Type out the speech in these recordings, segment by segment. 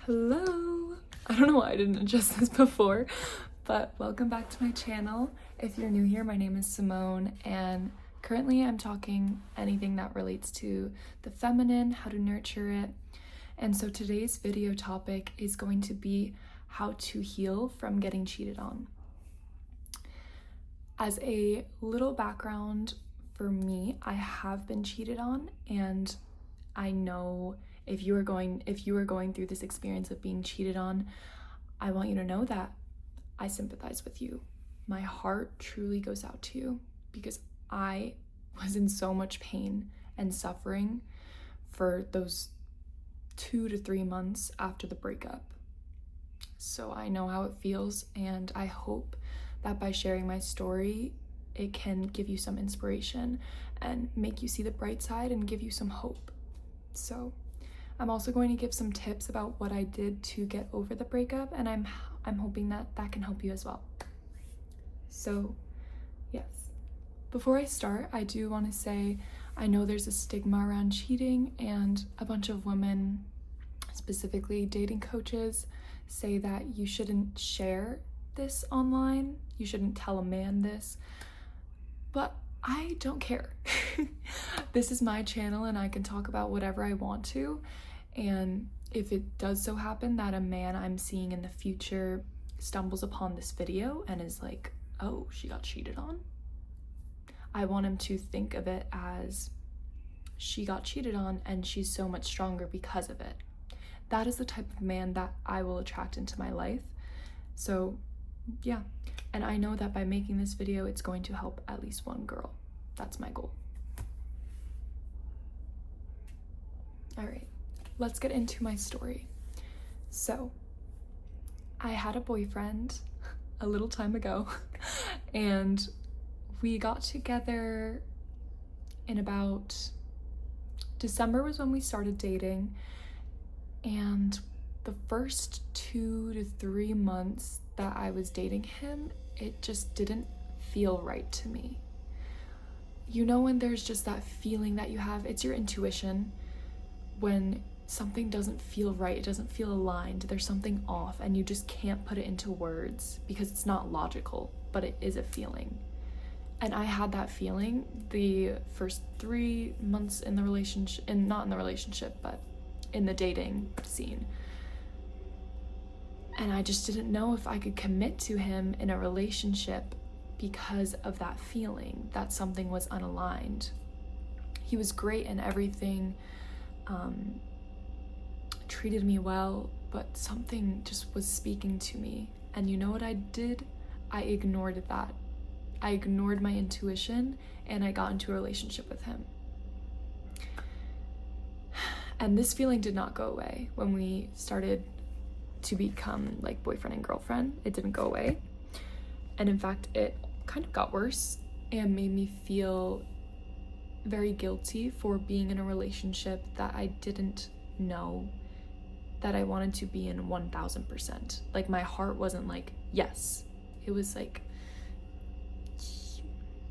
Hello! I don't know why I didn't adjust this before, but welcome back to my channel. If you're new here, my name is Simone, and currently I'm talking anything that relates to the feminine, how to nurture it. And so today's video topic is going to be how to heal from getting cheated on. As a little background for me, I have been cheated on, and I know if you are going through this experience of being cheated on, I want you to know that I sympathize with you. My heart truly goes out to you because I was in so much pain and suffering for those 2 to 3 months after the breakup. So I know how it feels, and I hope that by sharing my story, it can give you some inspiration and make you see the bright side and give you some hope. So I'm also going to give some tips about what I did to get over the breakup, and I'm hoping that can help you as well. So yes, before I start, I do want to say I know there's a stigma around cheating, and a bunch of women, specifically dating coaches, say that you shouldn't share this online, you shouldn't tell a man this, but I don't care. This is my channel and I can talk about whatever I want to, and if it does so happen that a man I'm seeing in the future stumbles upon this video and is like, oh, she got cheated on, I want him to think of it as she got cheated on and she's so much stronger because of it. That is the type of man that I will attract into my life. So yeah, and I know that by making this video, it's going to help at least one girl. That's my goal. All right, let's get into my story. So I had a boyfriend a little time ago, and we got together in about December was when we started dating, and the first 2 to 3 months that I was dating him, it just didn't feel right to me. You know, when there's just that feeling that you have, it's your intuition, when something doesn't feel right, it doesn't feel aligned, there's something off, and you just can't put it into words because it's not logical, but it is a feeling. And I had that feeling the first 3 months in the relationship, and not in the relationship, but in the dating scene. And I just didn't know if I could commit to him in a relationship because of that feeling that something was unaligned. He was great and everything, treated me well, but something just was speaking to me. And you know what I did? I ignored that. I ignored my intuition and I got into a relationship with him. And this feeling did not go away when we started to become like boyfriend and girlfriend. It didn't go away. And in fact, it kind of got worse and made me feel very guilty for being in a relationship that I didn't know that I wanted to be in 1000%. Like, my heart wasn't like, yes. It was like,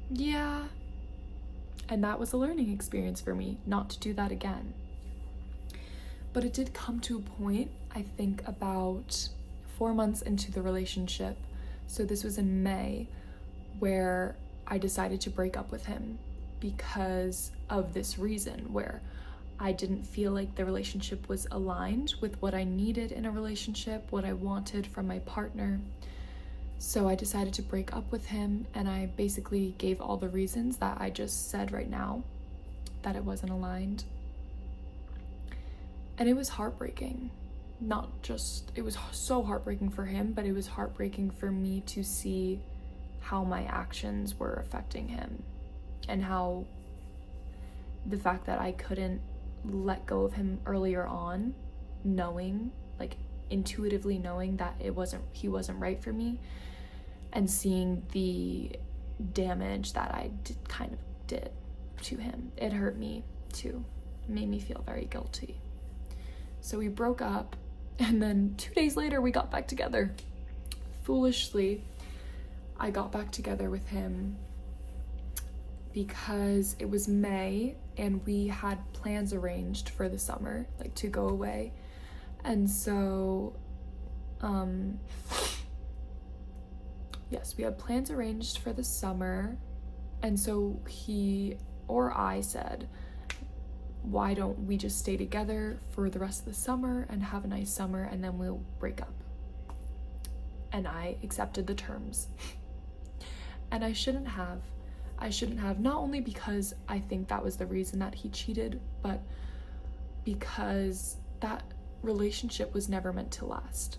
yeah. And that was a learning experience for me, not to do that again. But it did come to a point, I think about 4 months into the relationship, so this was in May, where I decided to break up with him because of this reason, where I didn't feel like the relationship was aligned with what I needed in a relationship, what I wanted from my partner. So I decided to break up with him, and I basically gave all the reasons that I just said right now, that it wasn't aligned. And it was heartbreaking. It was so heartbreaking for him, but it was heartbreaking for me to see how my actions were affecting him, and how the fact that I couldn't let go of him earlier on, knowing, like intuitively knowing that he wasn't right for me, and seeing the damage that I did to him. It hurt me too. It made me feel very guilty. So we broke up, and then 2 days later we got back together. Foolishly, I got back together with him because it was May and we had plans arranged for the summer, like to go away. And so, yes, we had plans arranged for the summer. And so he or I said, why don't we just stay together for the rest of the summer and have a nice summer, and then we'll break up. And I accepted the terms. And I shouldn't have, not only because I think that was the reason that he cheated, but because that relationship was never meant to last.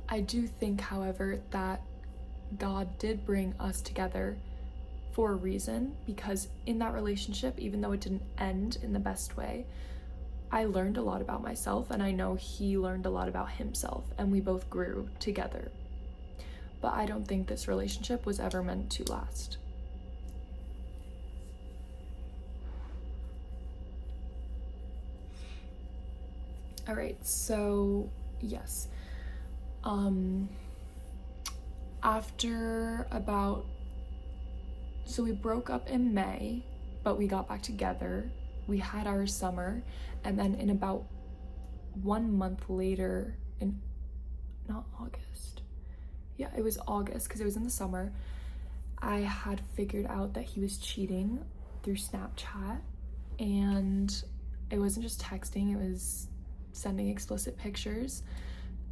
I do think, however, that God did bring us together for a reason, because in that relationship, even though it didn't end in the best way, I learned a lot about myself, and I know he learned a lot about himself, and we both grew together. But I don't think this relationship was ever meant to last. All right, so yes. So we broke up in May, but we got back together. We had our summer, and then in about 1 month later, not August. Yeah, it was August, because it was in the summer. I had figured out that he was cheating through Snapchat, and it wasn't just texting, it was sending explicit pictures.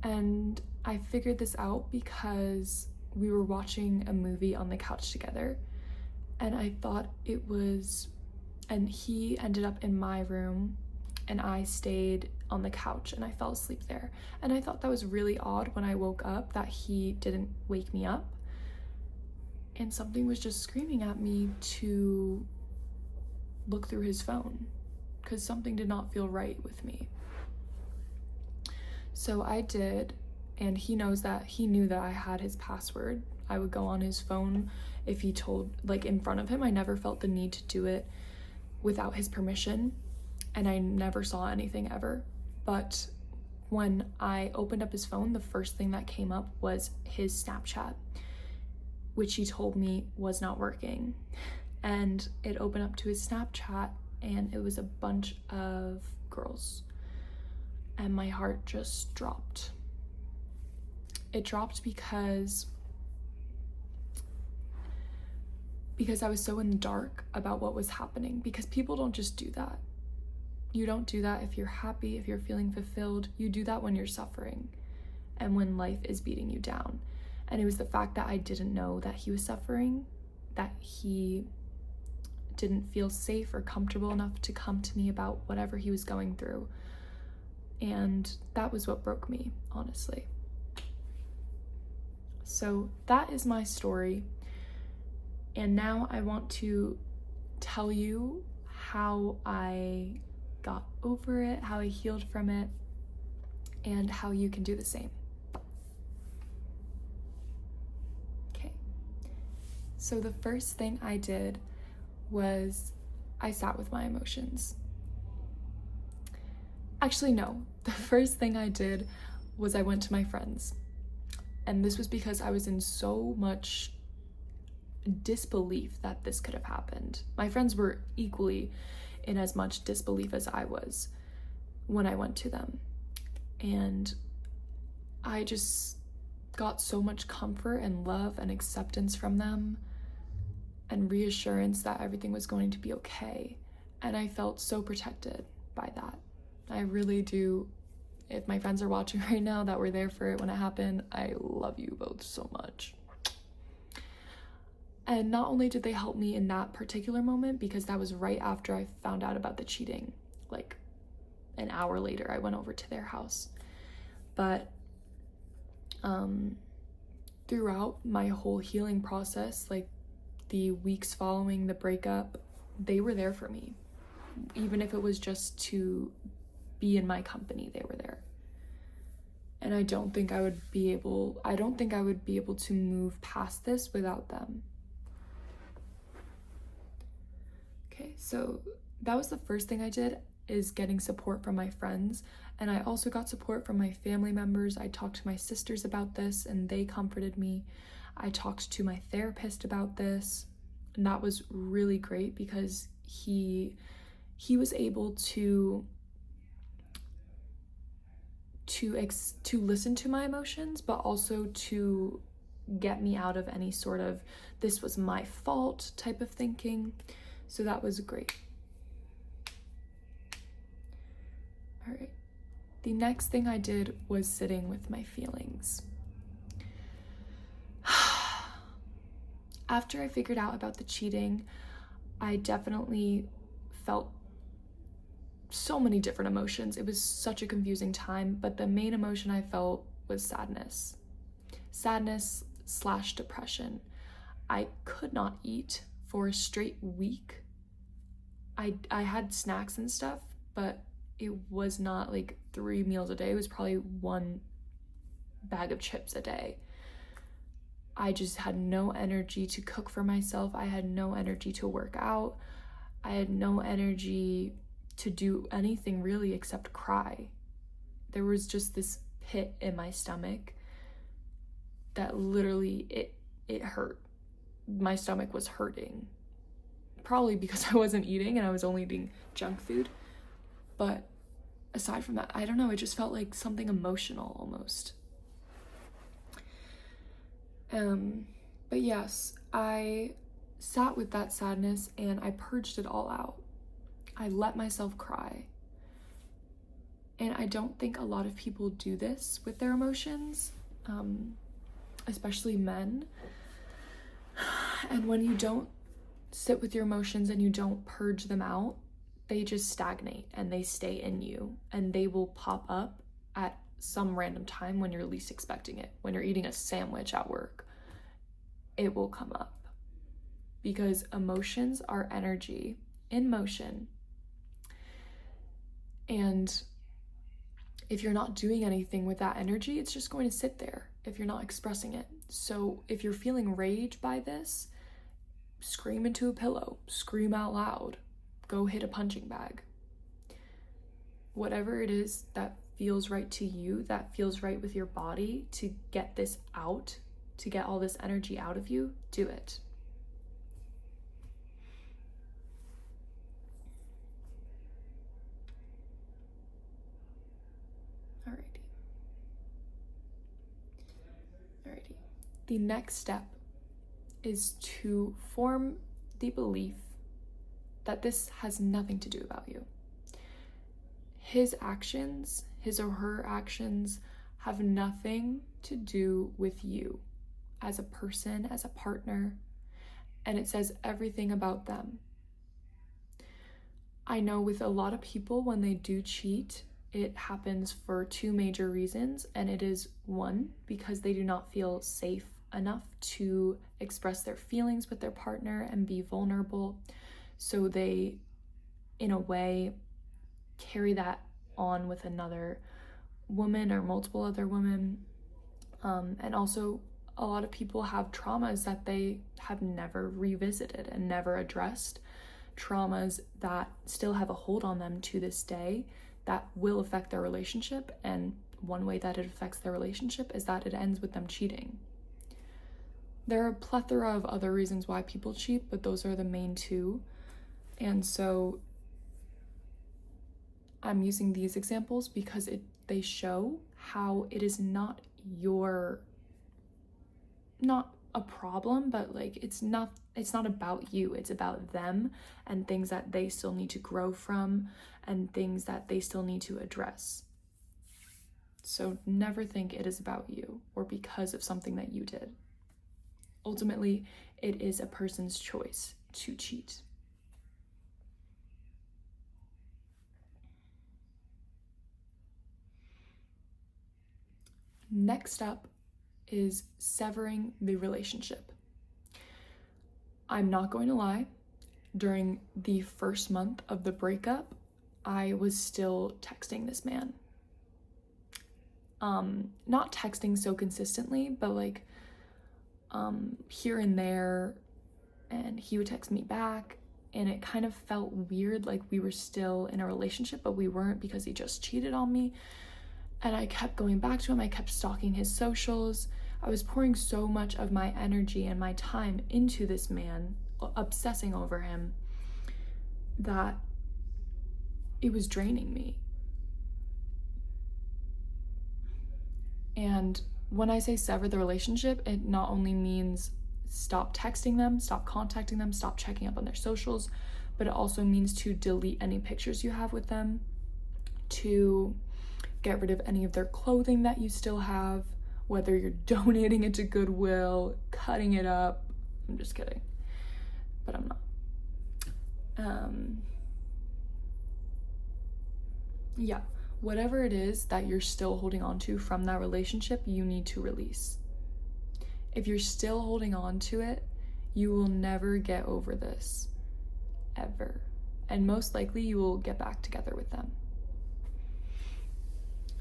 And I figured this out because we were watching a movie on the couch together, and I thought it was, and he ended up in my room and I stayed on the couch and I fell asleep there. And I thought that was really odd when I woke up that he didn't wake me up, and something was just screaming at me to look through his phone because something did not feel right with me. So I did, and he knew that I had his password. I would go on his phone if he told, like, in front of him. I never felt the need to do it without his permission, and I never saw anything ever. But when I opened up his phone, the first thing that came up was his Snapchat, which he told me was not working. And it opened up to his Snapchat, and it was a bunch of girls. And my heart just dropped. It dropped because I was so in the dark about what was happening, because people don't just do that. You don't do that if you're happy, if you're feeling fulfilled. You do that when you're suffering and when life is beating you down. And it was the fact that I didn't know that he was suffering, that he didn't feel safe or comfortable enough to come to me about whatever he was going through. And that was what broke me, honestly. So that is my story. And now I want to tell you how I got over it, how I healed from it, and how you can do the same. Okay. So the first thing I did was I sat with my emotions. Actually, no. The first thing I did was I went to my friends. And this was because I was in so much disbelief that this could have happened. My friends were equally in as much disbelief as I was when I went to them. And I just got so much comfort and love and acceptance from them and reassurance that everything was going to be okay. And I felt so protected by that. I really do. If my friends are watching right now that were there for it when it happened, I love you both so much. And not only did they help me in that particular moment, because that was right after I found out about the cheating, like an hour later, I went over to their house. But throughout my whole healing process, like the weeks following the breakup, they were there for me. Even if it was just to be in my company, they were there. And I don't think I would be able to move past this without them. Okay, so that was the first thing I did, is getting support from my friends. And I also got support from my family members. I talked to my sisters about this and they comforted me. I talked to my therapist about this, and that was really great because he was able to to listen to my emotions, but also to get me out of any sort of this was my fault type of thinking. So that was great. All right. The next thing I did was sitting with my feelings. After I figured out about the cheating, I definitely felt so many different emotions. It was such a confusing time, but the main emotion I felt was sadness. Sadness/depression. I could not eat for a straight week. I had snacks and stuff, but it was not like 3 meals a day. It was probably 1 bag of chips a day. I just had no energy to cook for myself. I had no energy to work out. I had no energy to do anything really except cry. There was just this pit in my stomach that literally it hurt. My stomach was hurting. Probably because I wasn't eating and I was only eating junk food. But aside from that, I don't know, it just felt like something emotional almost. But yes, I sat with that sadness and I purged it all out. I let myself cry. And I don't think a lot of people do this with their emotions, especially men. And when you don't sit with your emotions and you don't purge them out, they just stagnate and they stay in you, and they will pop up at some random time when you're least expecting it. When you're eating a sandwich at work, it will come up, because emotions are energy in motion. And if you're not doing anything with that energy, it's just going to sit there if you're not expressing it. So if you're feeling rage by this, scream into a pillow, scream out loud, go hit a punching bag. Whatever it is that feels right to you, that feels right with your body to get this out, to get all this energy out of you, do it. Alrighty. The next step is to form the belief that this has nothing to do about you. His actions, his or her actions, have nothing to do with you as a person, as a partner, and it says everything about them. I know with a lot of people, when they do cheat, it happens for 2 major reasons, and it is 1, because they do not feel safe enough to express their feelings with their partner and be vulnerable, so they, in a way, carry that on with another woman or multiple other women. And also, a lot of people have traumas that they have never revisited and never addressed, traumas that still have a hold on them to this day that will affect their relationship. And one way that it affects their relationship is that it ends with them cheating. There are a plethora of other reasons why people cheat, but those are the main 2. And so I'm using these examples because they show how it is not a problem, but like it's not about you, it's about them and things that they still need to grow from and things that they still need to address. So never think it is about you or because of something that you did. Ultimately, it is a person's choice to cheat. Next up is severing the relationship. I'm not going to lie, during the first month of the breakup, I was still texting this man. Not texting so consistently, but like here and there, and he would text me back, and it kind of felt weird, like we were still in a relationship, but we weren't because he just cheated on me. And I kept going back to him, I kept stalking his socials. I was pouring so much of my energy and my time into this man, obsessing over him, that it was draining me. And when I say sever the relationship, it not only means stop texting them, stop contacting them, stop checking up on their socials, but it also means to delete any pictures you have with them, to get rid of any of their clothing that you still have, whether you're donating it to Goodwill, cutting it up. I'm just kidding, but I'm not. Yeah, whatever it is that you're still holding on to from that relationship, you need to release. If you're still holding on to it, you will never get over this, ever. And most likely you will get back together with them.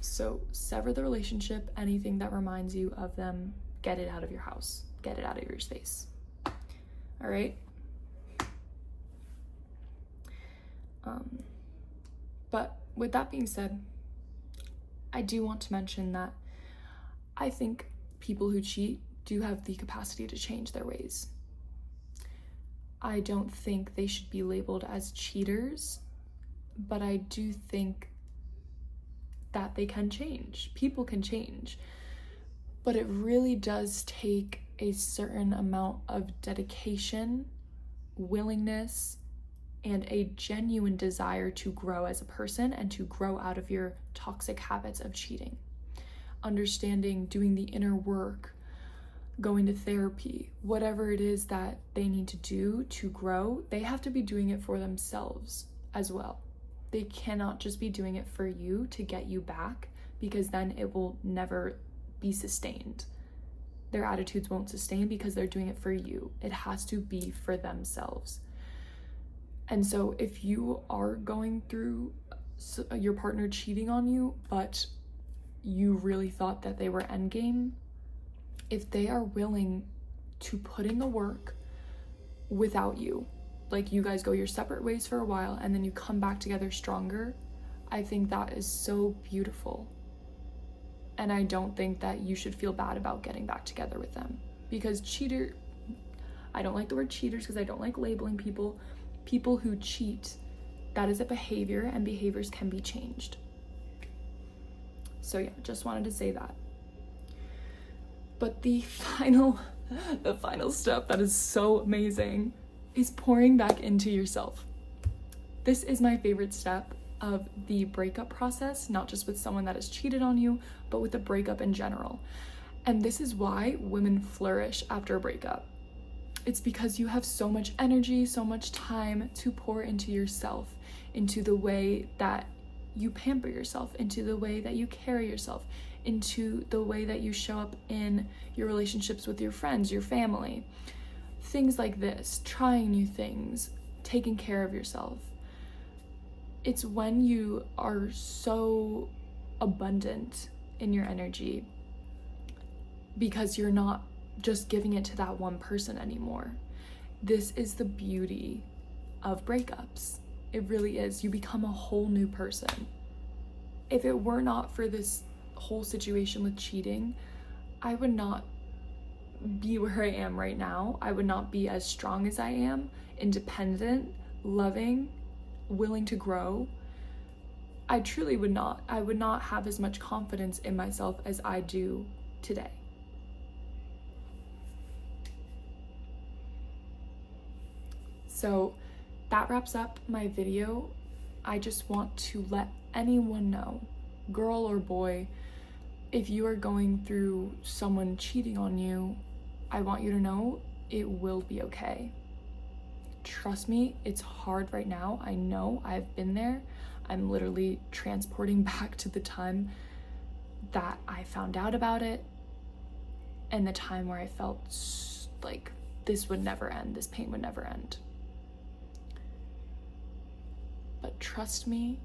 So sever the relationship. Anything that reminds you of them, get it out of your house. Get it out of your space. All right? But with that being said, I do want to mention that I think people who cheat do have the capacity to change their ways. I don't think they should be labeled as cheaters, but I do think that they can change. People can change. But it really does take a certain amount of dedication, willingness, and a genuine desire to grow as a person and to grow out of your toxic habits of cheating. Understanding, doing the inner work, going to therapy, whatever it is that they need to do to grow, they have to be doing it for themselves as well. They cannot just be doing it for you to get you back, because then it will never be sustained. Their attitudes won't sustain because they're doing it for you. It has to be for themselves. And so if you are going through your partner cheating on you, but you really thought that they were endgame, if they are willing to put in the work without you, like you guys go your separate ways for a while and then you come back together stronger, I think that is so beautiful. And I don't think that you should feel bad about getting back together with them. Because I don't like the word cheaters because I don't like labeling people. People who cheat, that is a behavior, and behaviors can be changed. So yeah, just wanted to say that. But the final step that is so amazing is pouring back into yourself. This is my favorite step of the breakup process, not just with someone that has cheated on you, but with the breakup in general. And this is why women flourish after a breakup. It's because you have so much energy, so much time to pour into yourself, into the way that you pamper yourself, into the way that you carry yourself, into the way that you show up in your relationships with your friends, your family. Things like this, trying new things, taking care of yourself. It's when you are so abundant in your energy because you're not just giving it to that one person anymore. This is the beauty of breakups. It really is. You become a whole new person. If it were not for this whole situation with cheating, I would not be where I am right now. I would not be as strong as I am, independent, loving, willing to grow. I truly would not. I would not have as much confidence in myself as I do today. So that wraps up my video. I just want to let anyone know, girl or boy, if you are going through someone cheating on you, I want you to know it will be okay. Trust me, it's hard right now. I know, I've been there. I'm literally transporting back to the time that I found out about it and the time where I felt like this would never end, this pain would never end. But trust me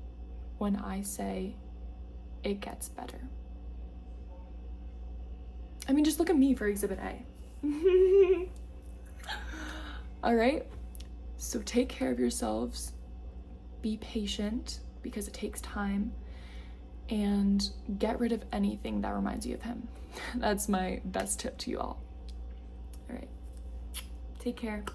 when I say it gets better. I mean, just look at me for Exhibit A. All right? So take care of yourselves. Be patient because it takes time. And get rid of anything that reminds you of him. That's my best tip to you all. All right. Take care.